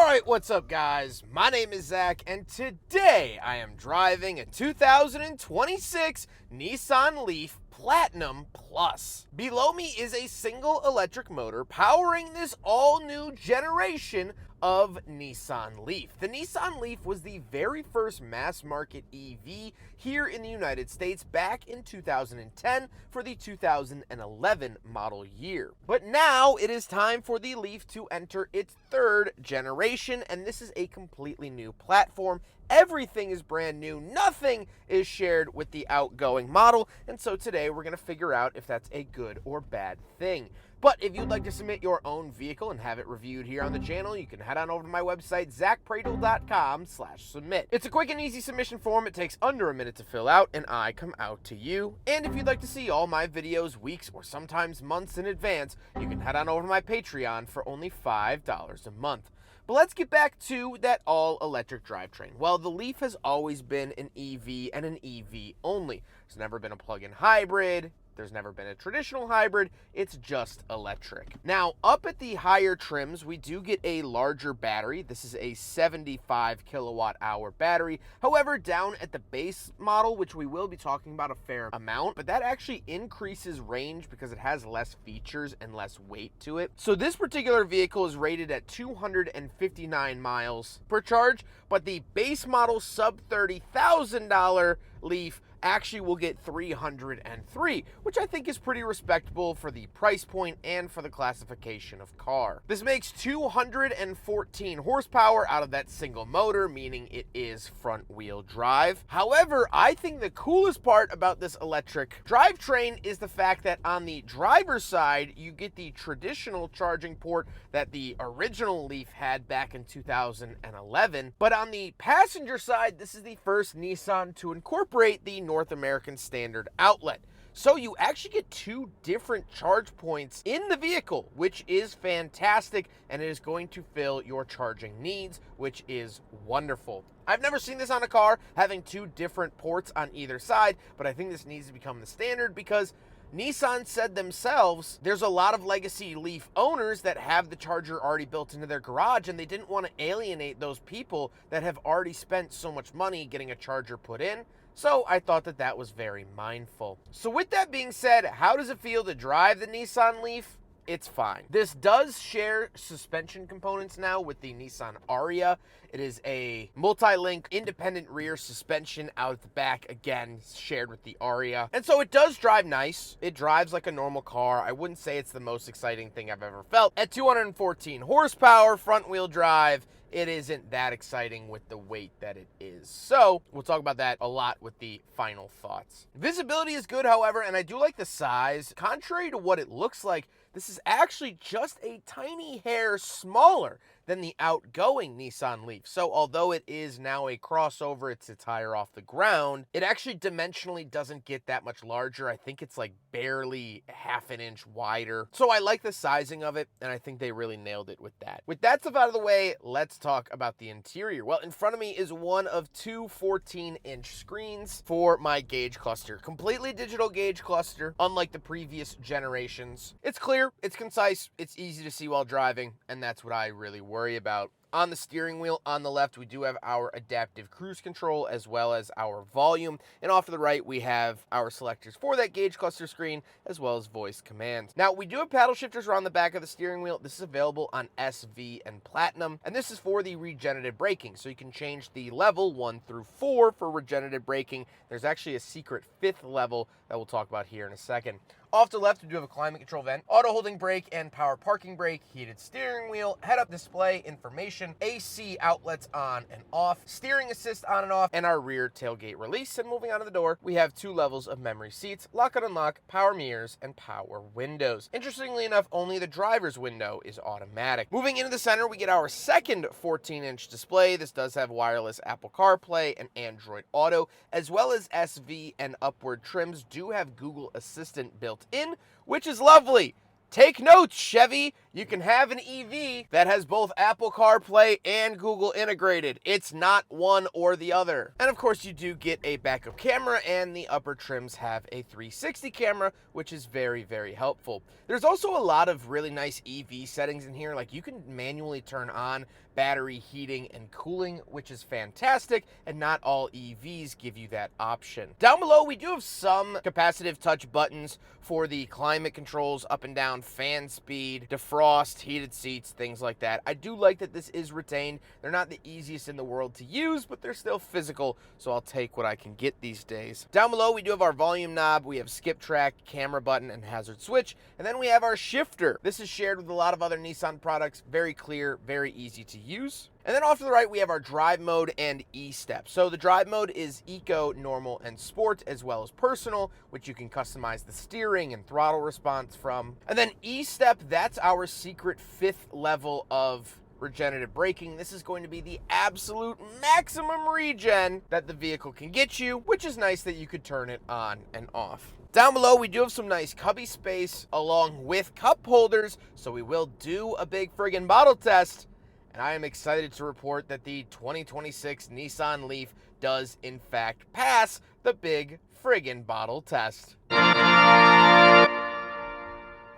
Alright, what's up guys? My name is Zack, and today I am driving a 2026 Nissan Leaf Platinum Plus. Below me is a single electric motor powering this all-new generation of Nissan Leaf. The Nissan Leaf was the very first mass-market EV here in the United States back in 2010 for the 2011 model year. But now it is time for the Leaf to enter its third generation, and this is a completely new platform. Everything is brand new, nothing is shared with the outgoing model, and so today we're going to figure out if that's a good or bad thing. But if you'd like to submit your own vehicle and have it reviewed here on the channel, you can head on over to my website, zackpradel.com/submit. It's a quick and easy submission form. It takes under a minute to fill out, and I come out to you. And if you'd like to see all my videos weeks or sometimes months in advance, you can head on over to my Patreon for only $5 a month. But let's get back to that all-electric drivetrain. Well, the Leaf has always been an EV and an EV only. There's never been a plug-in hybrid. There's never been a traditional hybrid. It's just electric. Now, up at the higher trims, we do get a larger battery. This is a 75 kilowatt hour battery. However, down at the base model, which we will be talking about a fair amount, but that actually increases range because it has less features and less weight to it. So this particular vehicle is rated at 259 miles per charge, but the base model sub $30,000 Leaf actually will get 303, which I think is pretty respectable for the price point and for the classification of car. This makes 214 horsepower out of that single motor, meaning it is front wheel drive. However, I think the coolest part about this electric drivetrain is the fact that on the driver's side, you get the traditional charging port that the original Leaf had back in 2011. But on the passenger side, this is the first Nissan to incorporate the North American standard outlet. So you actually get two different charge points in the vehicle, which is fantastic, and it is going to fill your charging needs, which is wonderful. I've never seen this on a car, having two different ports on either side, but I think this needs to become the standard because Nissan said themselves there's a lot of legacy Leaf owners that have the charger already built into their garage, and they didn't want to alienate those people that have already spent so much money getting a charger put in. So I thought that that was very mindful. So with that being said, how does it feel to drive the Nissan Leaf? It's fine. This does share suspension components now with the Nissan Ariya. It is a multi-link independent rear suspension out the back, again, shared with the Ariya. And so it does drive nice. It drives like a normal car. I wouldn't say it's the most exciting thing I've ever felt. At 214 horsepower, front wheel drive, it isn't that exciting with the weight that it is. So we'll talk about that a lot with the final thoughts. Visibility is good, however, and I do like the size. Contrary to what it looks like, this is actually just a tiny hair smaller than the outgoing Nissan Leaf. So although it is now a crossover, it's higher off the ground, it actually dimensionally doesn't get that much larger. I think it's like barely half an inch wider. So I like the sizing of it, and I think they really nailed it with that. With that stuff out of the way, let's talk about the interior. Well, in front of me is one of two 14-inch screens for my gauge cluster. Completely digital gauge cluster, unlike the previous generations. It's clear, it's concise, it's easy to see while driving, and that's what I really worry about. On the steering wheel, on the left, we do have our adaptive cruise control as well as our volume. And off to the right, we have our selectors for that gauge cluster screen as well as voice commands. Now, we do have paddle shifters around the back of the steering wheel. This is available on SV and Platinum, and this is for the regenerative braking. So you can change the level 1 through 4 for regenerative braking. There's actually a secret 5th level that we'll talk about here in a second. Off to the left, we do have a climate control vent, auto holding brake and power parking brake, heated steering wheel, head-up display, information, AC outlets on and off, steering assist on and off, and our rear tailgate release. And moving on to the door, we have 2 levels of memory seats, lock and unlock, power mirrors, and power windows. Interestingly enough, only the driver's window is automatic. Moving into the center, we get our second 14-inch display. This does have wireless Apple CarPlay and Android Auto, as well as SV and upward trims do have Google Assistant built in, which is lovely. Take notes, Chevy. You can have an EV that has both Apple CarPlay and Google integrated. It's not one or the other. And of course, you do get a backup camera, and the upper trims have a 360 camera, which is very, very helpful. There's also a lot of really nice EV settings in here. Like, you can manually turn on battery heating and cooling, which is fantastic, and not all EVs give you that option. Down below, we do have some capacitive touch buttons for the climate controls, up and down, fan speed, defrost, heated seats, things like that. I do like that this is retained. They're not the easiest in the world to use, but they're still physical, so I'll take what I can get these days. Down below, we do have our volume knob, we have skip track, camera button, and hazard switch, and then we have our shifter. This is shared with a lot of other Nissan products, very clear, very easy to use. And then off to the right, we have our drive mode and E-step. So the drive mode is eco, normal, and sport, as well as personal, which you can customize the steering and throttle response from. And then E-step, that's our secret 5th level of regenerative braking. This is going to be the absolute maximum regen that the vehicle can get you, which is nice that you could turn it on and off. Down below, we do have some nice cubby space along with cup holders, so we will do a big friggin' bottle test. And I am excited to report that the 2026 Nissan Leaf does in fact pass the big friggin' bottle test.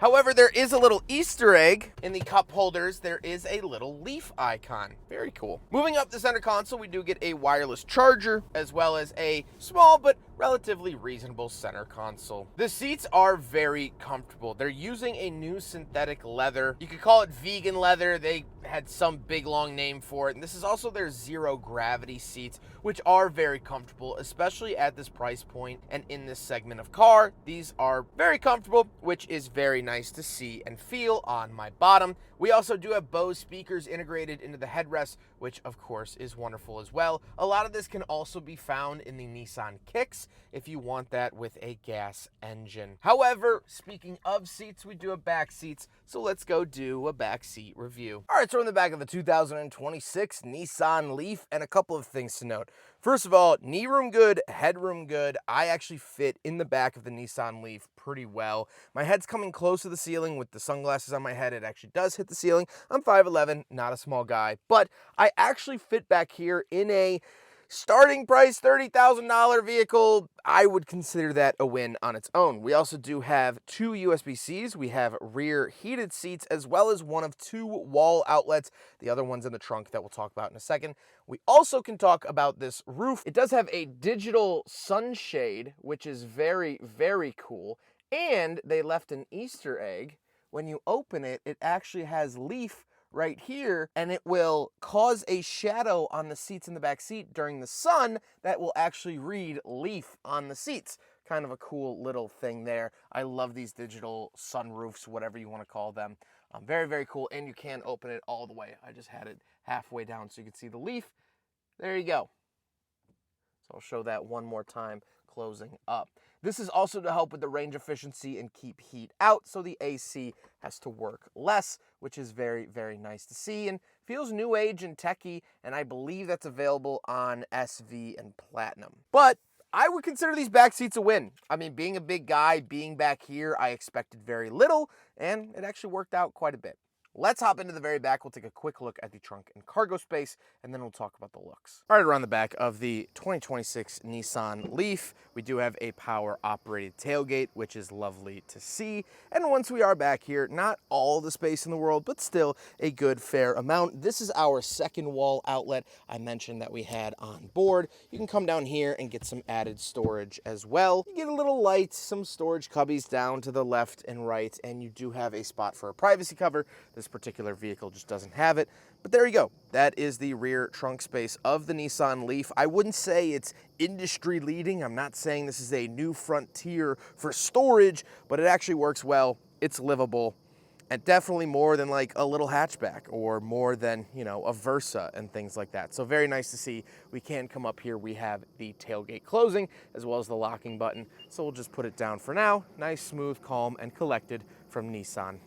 However, there is a little Easter egg. In the cup holders, there is a little leaf icon. Very cool. Moving up the center console, we do get a wireless charger, as well as a small but relatively reasonable center console. The seats are very comfortable. They're using a new synthetic leather. You could call it vegan leather. They had some big long name for it. And this is also their zero gravity seats, which are very comfortable, especially at this price point and in this segment of car. These are very comfortable, which is very nice to see and feel on my bottom. We also do have Bose speakers integrated into the headrest, which of course is wonderful as well. A lot of this can also be found in the Nissan Kicks if you want that with a gas engine. However, speaking of seats, we do have back seats, so let's go do a back seat review. All right, so we're in the back of the 2026 Nissan Leaf, and a couple of things to note. First of all, knee room good, headroom good. I actually fit in the back of the Nissan Leaf pretty well. My head's coming close to the ceiling with the sunglasses on my head. It actually does hit the ceiling. I'm 5'11", not a small guy, but I actually fit back here in a starting price $30,000 vehicle. I would consider that a win on its own. We also do have 2 USB-Cs. We have rear heated seats, as well as one of 2 wall outlets. The other one's in the trunk that we'll talk about in a second. We also can talk about this roof. It does have a digital sunshade, which is very, very cool. And they left an Easter egg. When you open it, it actually has Leaf right here, and it will cause a shadow on the seats in the back seat during the sun that will actually read Leaf on the seats. Kind of a cool little thing there. I love these digital sunroofs, whatever you want to call them. Very, very cool, and you can open it all the way. I just had it halfway down so you can see the Leaf. There you go. So I'll show that one more time, closing up. This is also to help with the range efficiency and keep heat out, so the AC has to work less, which is very, very nice to see and feels new age and techy, and I believe that's available on SV and Platinum. But I would consider these back seats a win. I mean, being a big guy, being back here, I expected very little, and it actually worked out quite a bit. Let's hop into the very back. We'll take a quick look at the trunk and cargo space, and then we'll talk about the looks. All right, around the back of the 2026 Nissan Leaf, we do have a power-operated tailgate, which is lovely to see. And once we are back here, not all the space in the world, but still a good fair amount. This is our second wall outlet I mentioned that we had on board. You can come down here and get some added storage as well. You get a little light, some storage cubbies down to the left and right, and you do have a spot for a privacy cover. This particular vehicle just doesn't have it, but there you go. That is the rear trunk space of the Nissan Leaf. I wouldn't say it's industry leading. I'm not saying this is a new frontier for storage, but it actually works well. It's livable, and definitely more than like a little hatchback or more than, you know, a Versa and things like that. So very nice to see. We can come up here. We have the tailgate closing as well as the locking button. So we'll just put it down for now. Nice, smooth, calm, and collected from Nissan.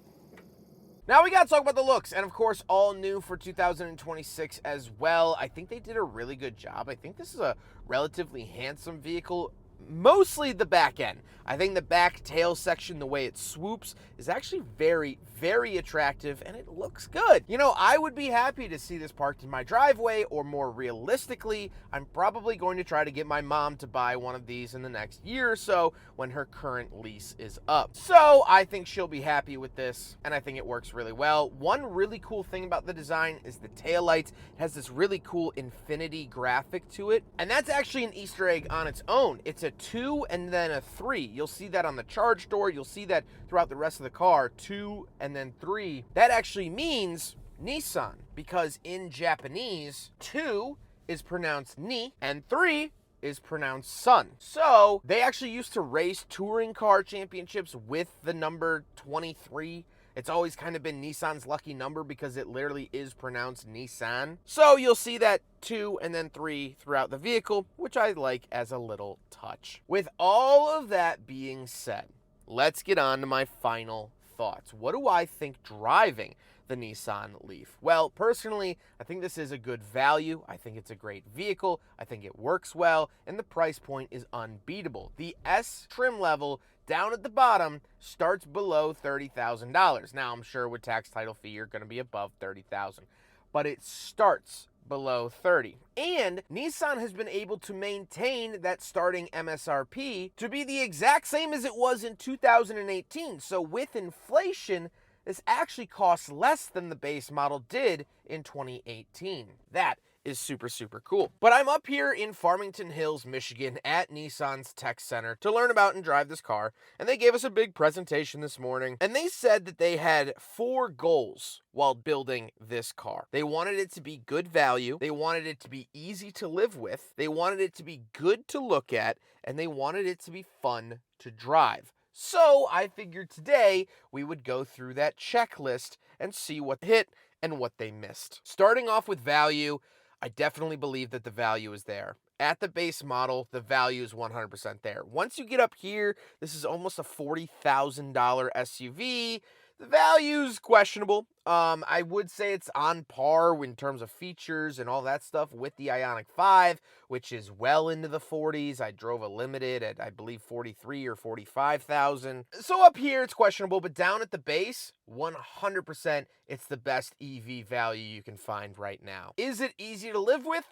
Now we got to talk about the looks, and of course, all new for 2026 as well. I think they did a really good job. I think this is a relatively handsome vehicle. mostly the back end. I think the back tail section, the way it swoops, is actually very, very attractive, and it looks good. You know, I would be happy to see this parked in my driveway, or more realistically, I'm probably going to try to get my mom to buy one of these in the next year or so when her current lease is up. So I think she'll be happy with this, and I think it works really well. One really cool thing about the design is the taillights. It has this really cool infinity graphic to it, and that's actually an Easter egg on its own. It's a 2 and then a 3. You'll see that on the charge door. You'll see that throughout the rest of the car, 2 and then 3. That actually means Nissan, because in Japanese, 2 is pronounced ni and 3 is pronounced sun. So they actually used to race touring car championships with the number 23. It's always kind of been Nissan's lucky number because it literally is pronounced Nissan. So you'll see that 2 and then 3 throughout the vehicle, which I like as a little touch. With all of that being said, let's get on to my final thoughts. What do I think driving the Nissan Leaf? Well, personally, I think this is a good value. I think it's a great vehicle. I think it works well, and the price point is unbeatable. The S trim level down at the bottom starts below $30,000. Now, I'm sure with tax, title, fee, you're going to be above $30,000, but it starts below 30. And Nissan has been able to maintain that starting MSRP to be the exact same as it was in 2018. So with inflation, this actually costs less than the base model did in 2018. That is super, super cool. But I'm up here in Farmington Hills, Michigan at Nissan's Tech Center to learn about and drive this car. And they gave us a big presentation this morning. And they said that they had 4 goals while building this car. They wanted it to be good value. They wanted it to be easy to live with. They wanted it to be good to look at. And they wanted it to be fun to drive. So I figured today we would go through that checklist and see what hit and what they missed. Starting off with value, I definitely believe that the value is there. At the base model, the value is 100% there. Once you get up here, this is almost a $40,000 SUV. The value's questionable. I would say it's on par in terms of features and all that stuff with the Ioniq 5, which is well into the 40s. I drove a limited at, I believe, 43 or 45,000. So up here, it's questionable, but down at the base, 100%, it's the best EV value you can find right now. Is it easy to live with?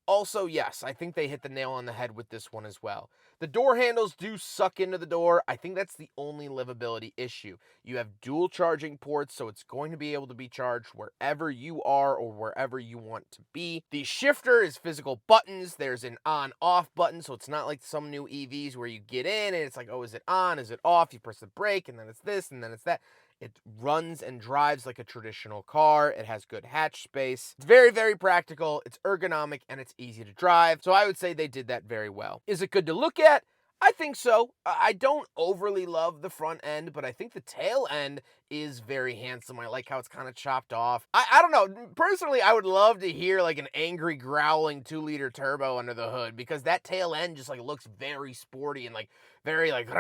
Also, yes, I think they hit the nail on the head with this one as well. The door handles do suck into the door. I think that's the only livability issue. You have dual charging ports, so it's going to be able to be charged wherever you are or wherever you want to be. The shifter is physical buttons. There's an on-off button, so it's not like some new EVs where you get in and it's like, oh, is it on? Is it off? You press the brake, and then it's this, and then it's that. It runs and drives like a traditional car. It has good hatch space. It's very, very practical. It's ergonomic and it's easy to drive. So I would say they did that very well. Is it good to look at? I think so. I don't overly love the front end, but I think the tail end is very handsome. I like how it's kind of chopped off. I don't know. Personally, I would love to hear like an angry growling 2-liter turbo under the hood, because that tail end just like looks very sporty and like very like,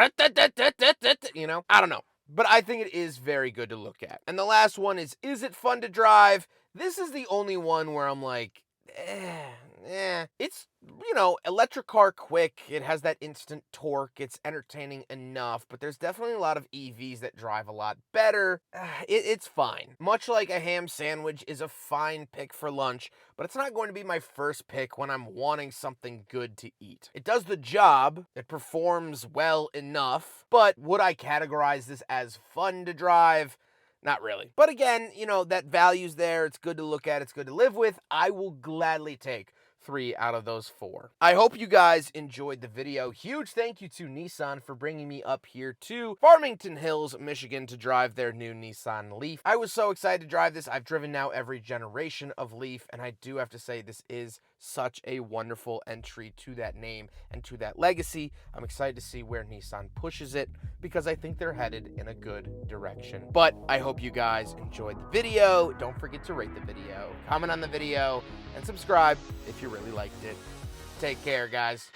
you know? I don't know. But I think it is very good to look at. And the last one is it fun to drive? This is the only one where I'm like, It's, you know, electric car quick. It has that instant torque. It's entertaining enough, but there's definitely a lot of EVs that drive a lot better. It's fine. Much like a ham sandwich is a fine pick for lunch, but it's not going to be my first pick when I'm wanting something good to eat. It does the job. It performs well enough, but would I categorize this as fun to drive? Not really. But again, you know, that value's there. It's good to look at. It's good to live with. I will gladly take 3 out of those 4. I hope you guys enjoyed the video. Huge thank you to Nissan for bringing me up here to Farmington Hills, Michigan to drive their new Nissan Leaf. I was so excited to drive this. I've driven now every generation of Leaf, and I do have to say this is such a wonderful entry to that name and to that legacy. I'm excited to see where Nissan pushes it because I think they're headed in a good direction. But I hope you guys enjoyed the video. Don't forget to rate the video, comment on the video, and subscribe if you really liked it. Take care, guys.